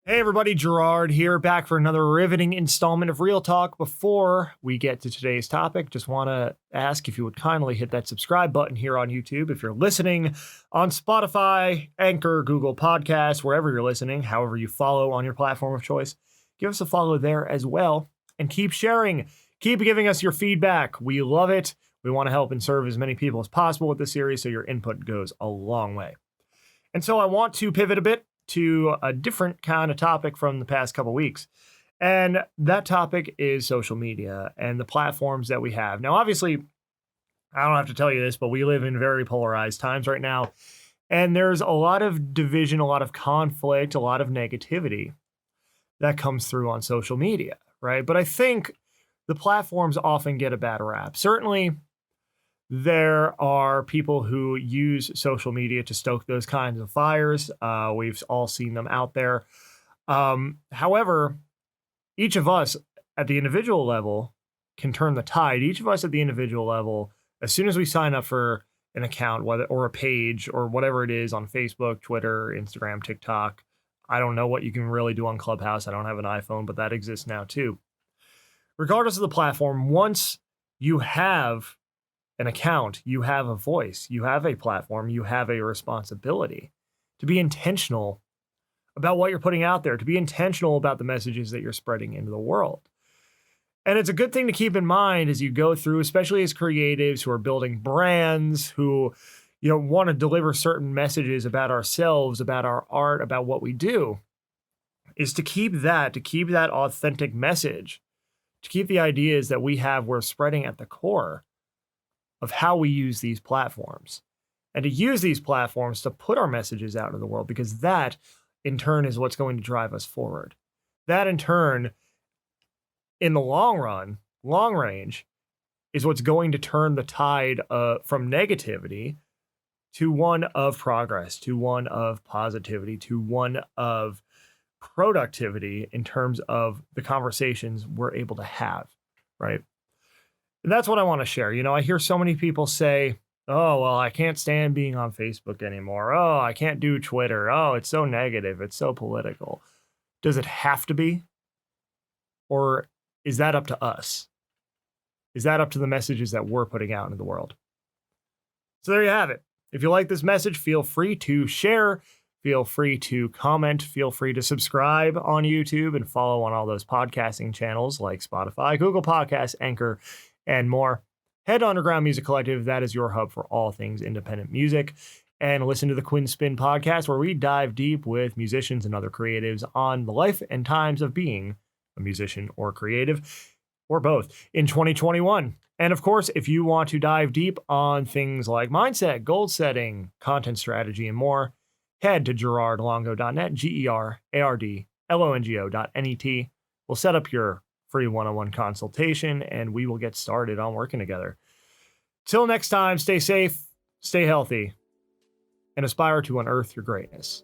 Hey everybody, Gerard here, back for another riveting installment of Real Talk. Before we get to today's topic, just want to ask if you would kindly hit that subscribe button here on YouTube. If you're listening on Spotify, Anchor, Google Podcasts, wherever you're listening, however you follow on your platform of choice, give us a follow there as well. And keep sharing, keep giving us your feedback. We love it. We want to help and serve as many people as possible with this series, so your input goes a long way. And so I want to pivot a bit to a different kind of topic from the past couple weeks. And that topic is social media and the platforms that we have. Now, obviously, I don't have to tell you this, but we live in very polarized times right now. And there's a lot of division, a lot of conflict, a lot of negativity that comes through on social media, right? But I think the platforms often get a bad rap. Certainly, there are people who use social media to stoke those kinds of fires. We've all seen them out there. However, each of us at the individual level can turn the tide. Each of us at the individual level, as soon as we sign up for an account, whether or a page or whatever it is on Facebook, Twitter, Instagram, TikTok. I don't know what you can really do on Clubhouse. I don't have an iPhone, but that exists now too. Regardless of the platform, once you have an account, you have a voice, you have a platform, you have a responsibility to be intentional about what you're putting out there, to be intentional about the messages that you're spreading into the world. And it's a good thing to keep in mind as you go through, especially as creatives who are building brands, who want to deliver certain messages about ourselves, about our art, about what we do, is to keep that authentic message, to keep the ideas that we have we're spreading at the core of how we use these platforms, and to use these platforms to put our messages out into the world, because that in turn is what's going to drive us forward. That in turn, in the long run, long range, is what's going to turn the tide from negativity to one of progress, to one of positivity, to one of productivity in terms of the conversations we're able to have, right? And that's what I want to share. I hear so many people say, oh, well, I can't stand being on Facebook anymore. Oh, I can't do Twitter. Oh, it's so negative. It's so political. Does it have to be? Or is that up to us? Is that up to the messages that we're putting out into the world? So there you have it. If you like this message, feel free to share. Feel free to comment. Feel free to subscribe on YouTube and follow on all those podcasting channels like Spotify, Google Podcasts, Anchor, and more. Head to Underground Music Collective. That is your hub for all things independent music. And listen to the Quinn Spin podcast, where we dive deep with musicians and other creatives on the life and times of being a musician or creative, or both, in 2021. And of course, if you want to dive deep on things like mindset, goal setting, content strategy, and more, head to gerardlongo.net, GERARDLONGO.net. We'll set up your free one-on-one consultation, and we will get started on working together. Till next time, stay safe, stay healthy, and aspire to unearth your greatness.